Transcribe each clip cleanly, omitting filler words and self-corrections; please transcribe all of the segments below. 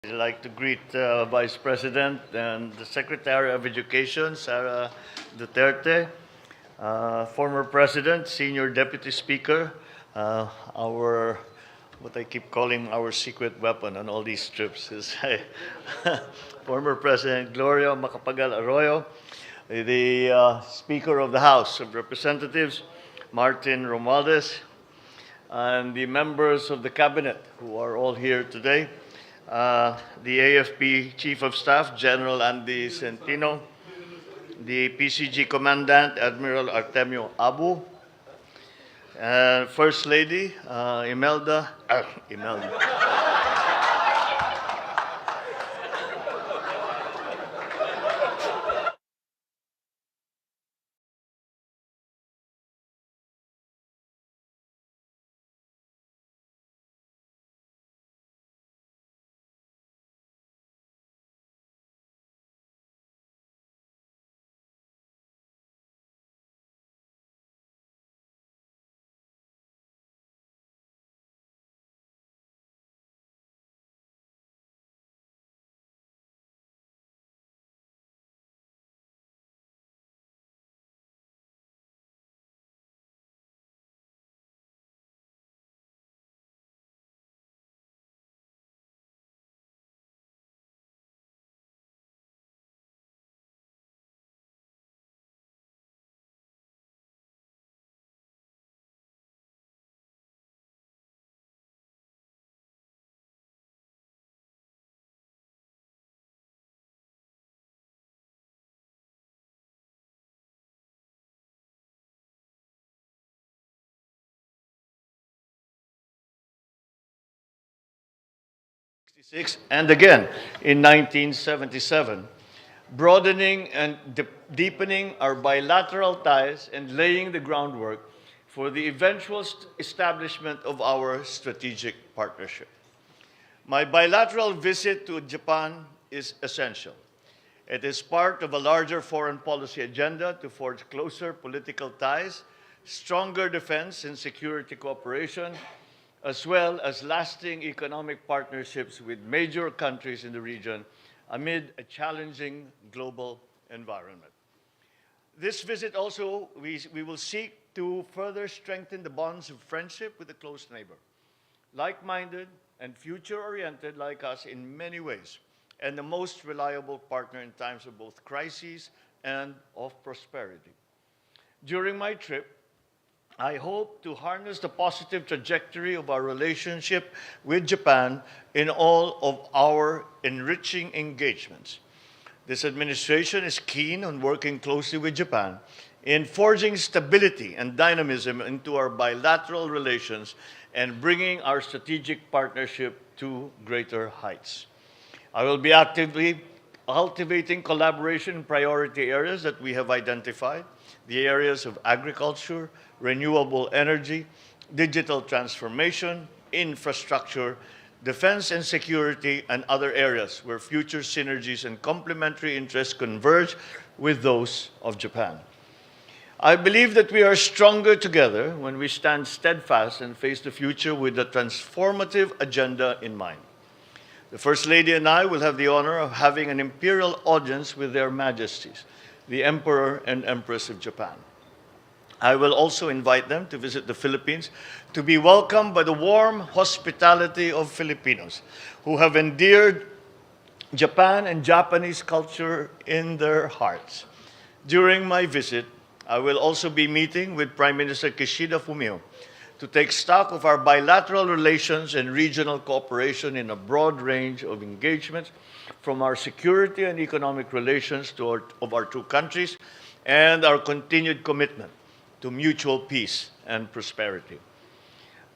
I'd like to greet Vice President and the Secretary of Education, Sara Duterte, former President, Senior Deputy Speaker, our, what I keep calling our secret weapon on all these trips is former President Gloria Macapagal Arroyo, the Speaker of the House of Representatives, Martin Romualdez, and the members of the Cabinet who are all here today. The AFP Chief of Staff, General Andy Centino, the PCG Commandant, Admiral Artemio Abu, First Lady, Imelda. 1966, and again in 1977, broadening and deepening our bilateral ties and laying the groundwork for the eventual establishment of our strategic partnership. My bilateral visit to Japan is essential. It is part of a larger foreign policy agenda to forge closer political ties, stronger defense and security cooperation, as well as lasting economic partnerships with major countries in the region amid a challenging global environment. This visit also, we will seek to further strengthen the bonds of friendship with a close neighbor, like-minded and future-oriented like us in many ways, and the most reliable partner in times of both crises and of prosperity. During my trip, I hope to harness the positive trajectory of our relationship with Japan in all of our enriching engagements. This administration is keen on working closely with Japan in forging stability and dynamism into our bilateral relations and bringing our strategic partnership to greater heights. I will be actively cultivating collaboration in priority areas that we have identified, the areas of agriculture, renewable energy, digital transformation, infrastructure, defense and security, and other areas where future synergies and complementary interests converge with those of Japan. I believe that we are stronger together when we stand steadfast and face the future with a transformative agenda in mind. The First Lady and I will have the honor of having an imperial audience with their majesties, the Emperor and Empress of Japan. I will also invite them to visit the Philippines to be welcomed by the warm hospitality of Filipinos who have endeared Japan and Japanese culture in their hearts. During my visit, I will also be meeting with Prime Minister Kishida Fumio to take stock of our bilateral relations and regional cooperation in a broad range of engagements, from our security and economic relations of our two countries and our continued commitment to mutual peace and prosperity.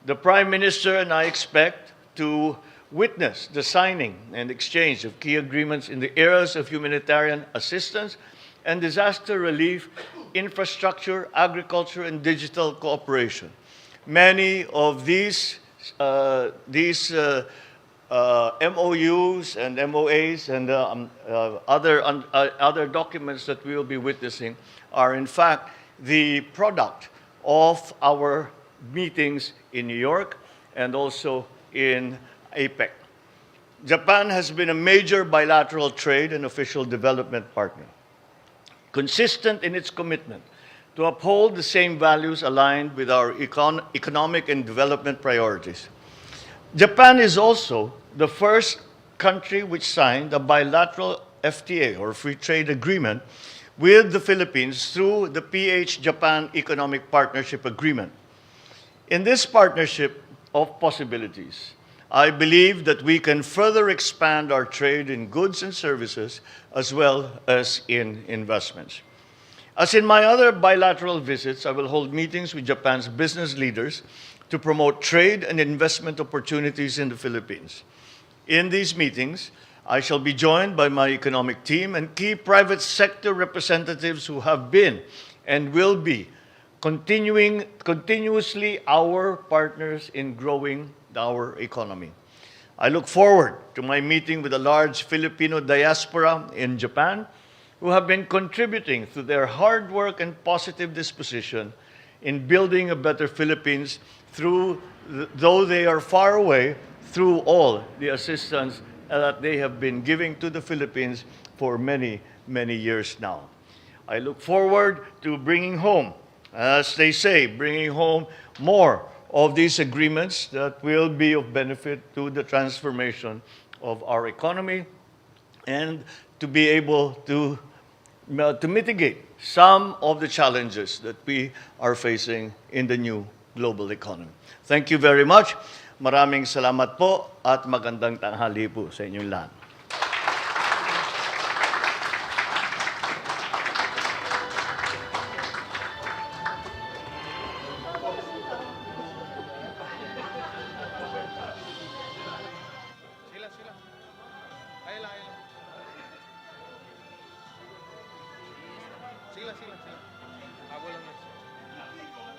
The Prime Minister and I expect to witness the signing and exchange of key agreements in the areas of humanitarian assistance and disaster relief, infrastructure, agriculture, and digital cooperation. Many of these MOUs and MOAs and other documents that we will be witnessing are in fact the product of our meetings in New York and also in APEC. Japan has been a major bilateral trade and official development partner, consistent in its commitment to uphold the same values aligned with our economic and development priorities. Japan is also the first country which signed a bilateral FTA, or free trade agreement, with the Philippines through the PH-Japan Economic Partnership Agreement. In this partnership of possibilities, I believe that we can further expand our trade in goods and services as well as in investments. As in my other bilateral visits, I will hold meetings with Japan's business leaders to promote trade and investment opportunities in the Philippines. In these meetings, I shall be joined by my economic team and key private sector representatives who have been and will be continuously our partners in growing our economy. I look forward to my meeting with a large Filipino diaspora in Japan who have been contributing through their hard work and positive disposition in building a better Philippines though they are far away, through all the assistance that they have been giving to the Philippines for many, many years now. I look forward to bringing home, as they say, bringing home more of these agreements that will be of benefit to the transformation of our economy and to be able to mitigate some of the challenges that we are facing in the new global economy. Thank you very much. Maraming salamat po at magandang tanghali po sa inyong lahat. Sila. Ay lang. Sila. Ako lang.